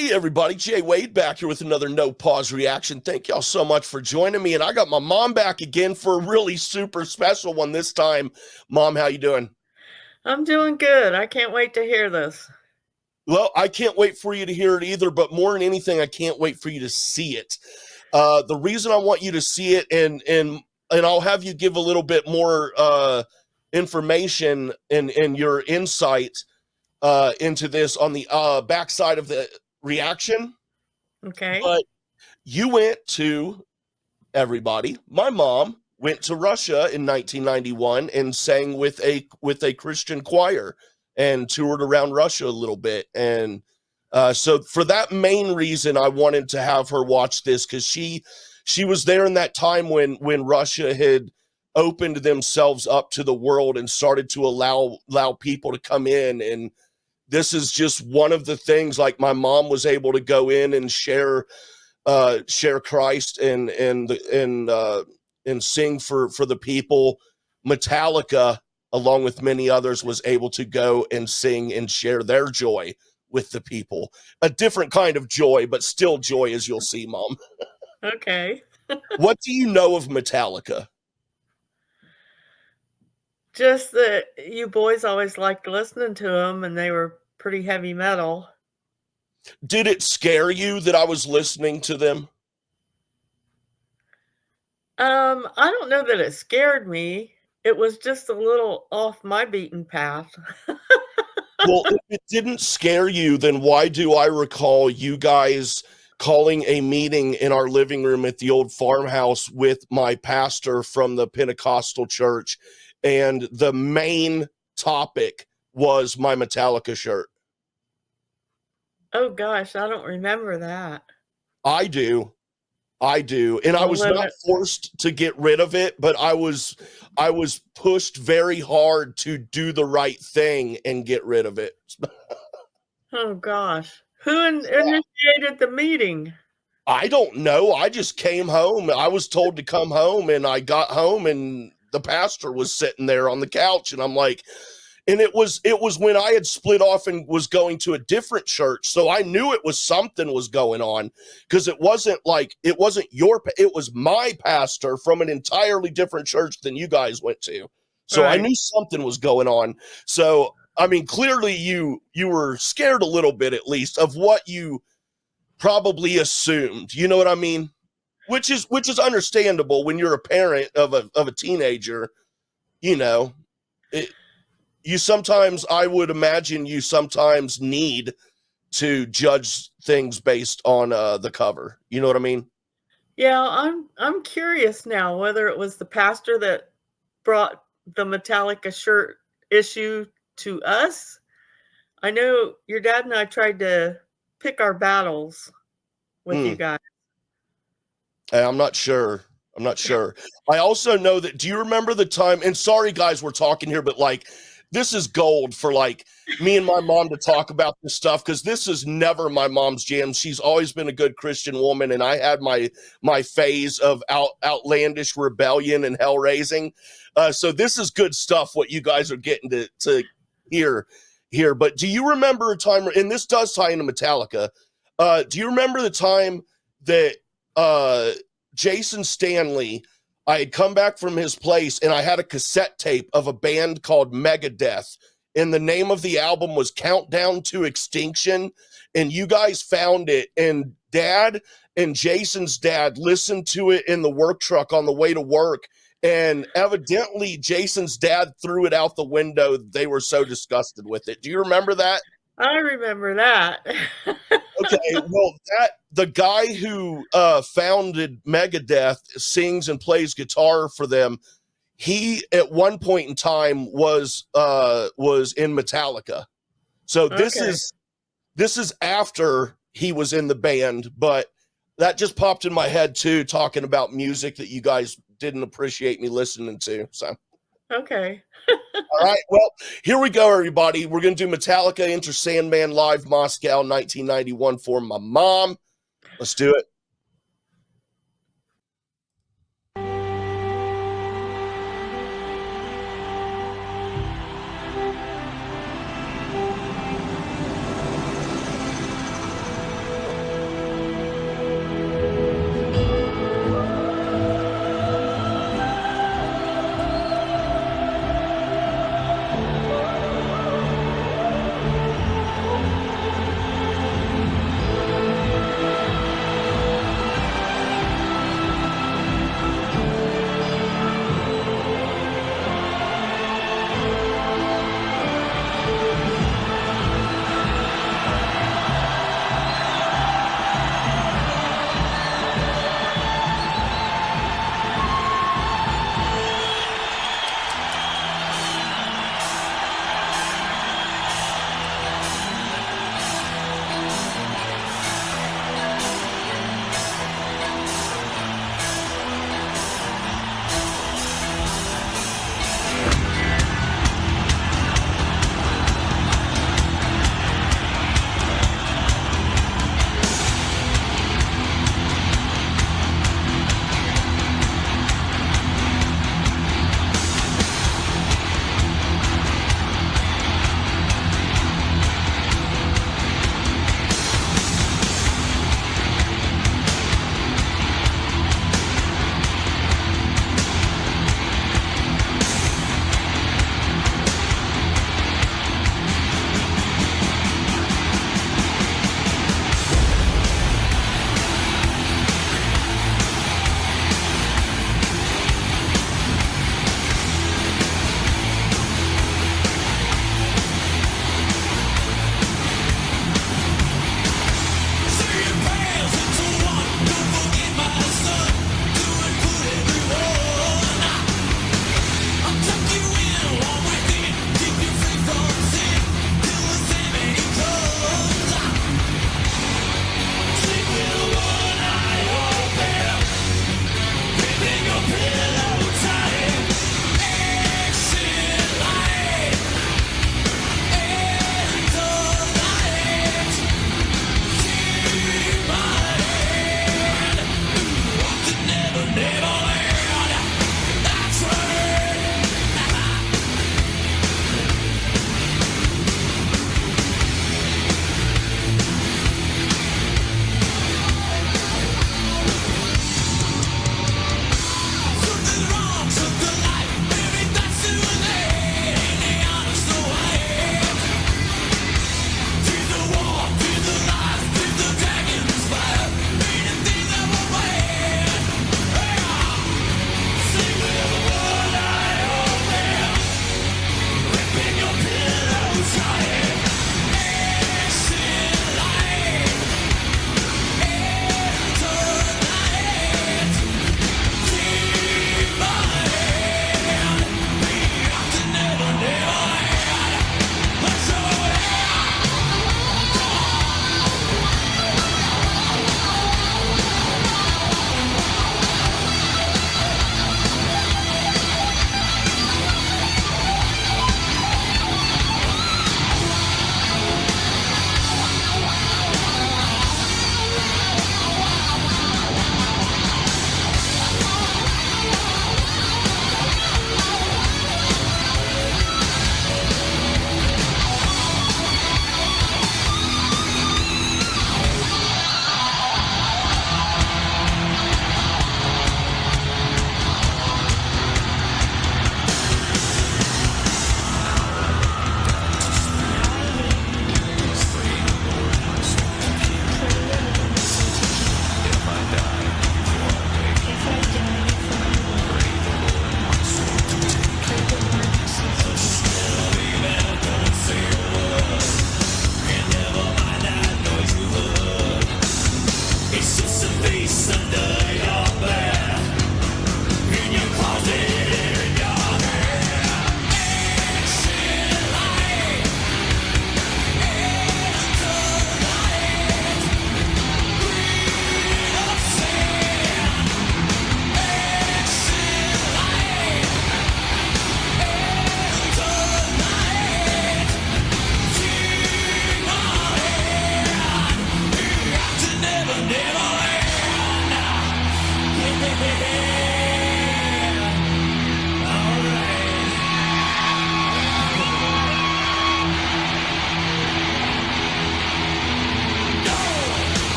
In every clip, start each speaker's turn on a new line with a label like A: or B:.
A: Hey everybody, Jay Wade back here with another No Pause reaction. Thank y'all so much for joining me. And I got my mom back again for a really super special one this time. Mom, how you doing?
B: I'm doing good. I can't wait to hear this.
A: Well, I can't wait for you to hear it either, but more than anything, I can't wait for you to see it. The reason I want you to see it, and I'll have you give a little bit more information and your insight into this on the backside of the reaction.
B: Okay.
A: But you went to everybody. My mom went to Russia in 1991 and sang with a Christian choir and toured around Russia a little bit. And so for that main reason, I wanted to have her watch this because she was there in that time when Russia had opened themselves up to the world and started to allow people to come in. And this is just one of the things, like, my mom was able to go in and share Christ and sing for the people. Metallica, along with many others, was able to go and sing and share their joy with the people. A different kind of joy, but still joy, as you'll see, Mom.
B: Okay.
A: What do you know of Metallica?
B: Just that you boys always liked listening to them and they were pretty heavy metal.
A: Did it scare you that I was listening to them?
B: I don't know that it scared me. It was just a little off my beaten path.
A: Well, if it didn't scare you, then why do I recall you guys calling a meeting in our living room at the old farmhouse with my pastor from the Pentecostal church, and the main topic was my Metallica shirt?
B: Oh gosh, I don't remember that.
A: I do. And I
B: I'll
A: was
B: live
A: not
B: it.
A: forced to get rid of it, but I was pushed very hard to do the right thing and get rid of it.
B: Oh gosh. Who initiated the meeting?
A: I don't know. I just came home. I was told to come home, and I got home, and the pastor was sitting there on the couch, and I'm like, and it was when I had split off and was going to a different church, so I knew it was something was going on, because it wasn't it was my pastor from an entirely different church than you guys went to. So I
B: Right.
A: knew something was going on. So I mean, clearly you were scared a little bit, at least, of what you probably assumed. You know what I mean? Which is understandable when you're a parent of a teenager. You know, it, you sometimes, I would imagine, you sometimes need to judge things based on the cover. You know what I mean?
B: Yeah, I'm curious now whether it was the pastor that brought the Metallica shirt issue to us. I know your dad and I tried to pick our battles with you
A: Mm,
B: guys.
A: I'm not sure. I'm not sure. I also know that. Do you remember the time? And sorry, guys, we're talking here, but like, this is gold for like me and my mom to talk about this stuff, because this is never my mom's jam. She's always been a good Christian woman, and I had my phase of outlandish rebellion and hell raising. So this is good stuff. What you guys are getting to hear here. But do you remember a time? And this does tie into Metallica. Do you remember the time that Jason Stanley, I had come back from his place and I had a cassette tape of a band called Megadeth, and the name of the album was Countdown to Extinction, and you guys found it, and Dad and Jason's dad listened to it in the work truck on the way to work, and evidently Jason's dad threw it out the window. They were so disgusted with it. Do you remember that?
B: I remember that.
A: Okay, well, that the guy who founded Megadeth sings and plays guitar for them. He, at one point in time, was in Metallica. So this
B: Okay.
A: is after he was in the band, but that just popped in my head too, talking about music that you guys didn't appreciate me listening to. So
B: Okay.
A: all right, well, here we go, everybody. We're going to do Metallica Enter Sandman Live Moscow 1991 for my mom. Let's do it.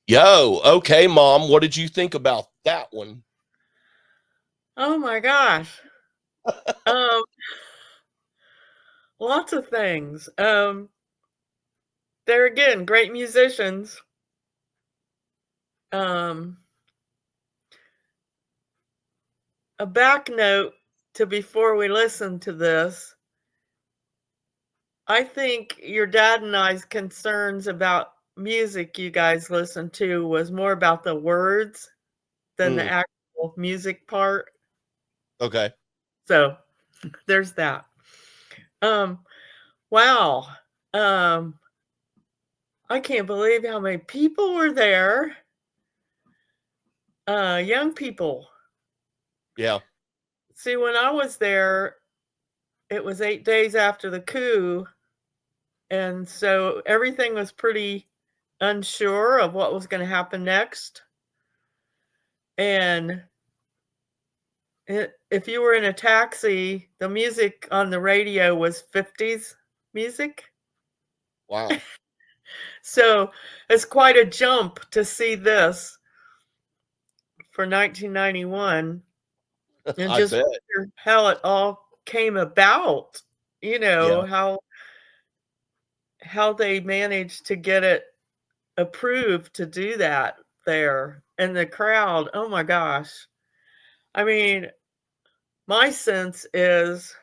A: Yo, okay, Mom, what did you think about that one?
B: Oh my gosh. Um, Lots of things. They're again great musicians. Um, a back note to before we listen to this. I think your dad and I's concerns about music you guys listen to was more about the words than the
A: Mm,
B: actual music part.
A: okay.
B: So there's that. Um, wow. Um, I can't believe how many people were there. Young people.
A: Yeah.
B: See, when I was there, it was 8 days after the coup, and so everything was pretty unsure of what was gonna happen next, and if you were in a taxi, the music on the radio was 50s music.
A: Wow.
B: So, it's quite a jump to see this for 1991 and
A: I
B: just
A: bet.
B: wonder how it all came about,
A: Yeah.
B: how they managed to get it approved to do that there, and the crowd, oh my gosh. I mean, my sense is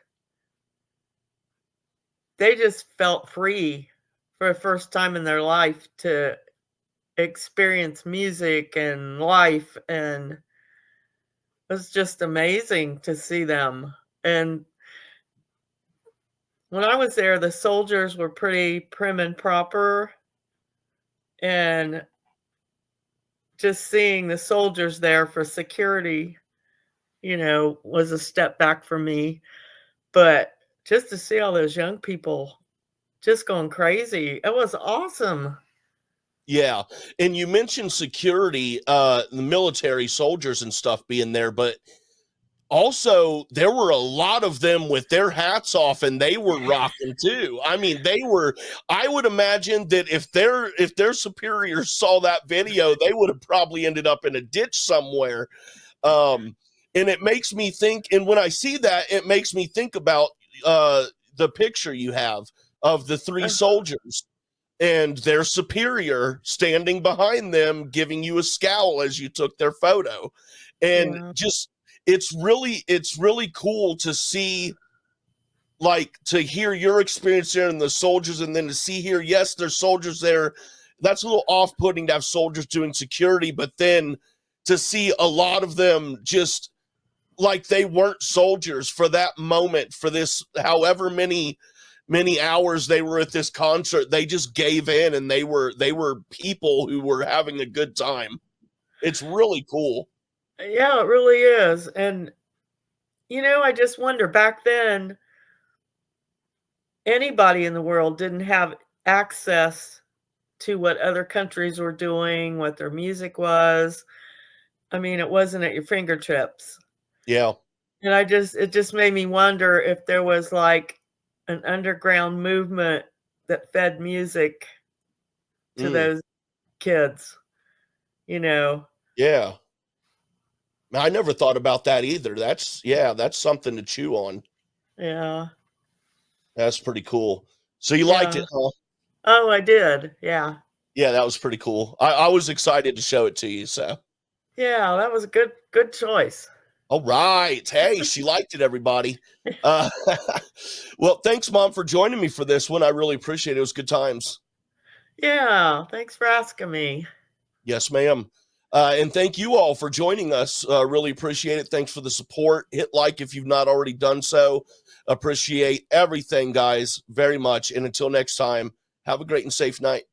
B: they just felt free for the first time in their life to experience music and life, and it was just amazing to see them. And when I was there, the soldiers were pretty prim and proper, and just seeing the soldiers there for security, was a step back for me. But just to see all those young people just going crazy, it was awesome.
A: Yeah. And you mentioned security, the military soldiers and stuff being there, but also there were a lot of them with their hats off and they were rocking too. I mean, I would imagine that if their superiors saw that video, they would have probably ended up in a ditch somewhere. Um, and it makes me think, and when I see that, it makes me think about the picture you have of the three
B: Uh,
A: soldiers and their superior standing behind them, giving you a scowl as you took their photo. And
B: yeah,
A: just, it's really cool to see, like, to hear your experience there and the soldiers, and then to see here, yes, there's soldiers there. That's a little off-putting to have soldiers doing security, but then to see a lot of them just like they weren't soldiers for that moment, for this however many hours they were at this concert, they just gave in, and they were people who were having a good time. It's really cool.
B: yeah, it really is. And I just wonder back then, anybody in the world didn't have access to what other countries were doing, what their music was. I mean, it wasn't at your fingertips.
A: Yeah.
B: And it just made me wonder if there was like an underground movement that fed music to
A: Mm,
B: those kids, you know.
A: yeah. I never thought about that either. That's something to chew on.
B: Yeah.
A: That's pretty cool. So you liked
B: Yeah.
A: it, huh?
B: Oh, I did. Yeah.
A: Yeah, that was pretty cool. I was excited to show it to you. So,
B: Yeah, that was a good choice.
A: all right. Hey, she liked it, everybody. Uh, well, thanks, Mom, for joining me for this one. I really appreciate it. It was good times.
B: Yeah, thanks for asking me.
A: Yes, ma'am. And thank you all for joining us. Really appreciate it. Thanks for the support. Hit like if you've not already done so. Appreciate everything, guys, very much. And until next time, have a great and safe night.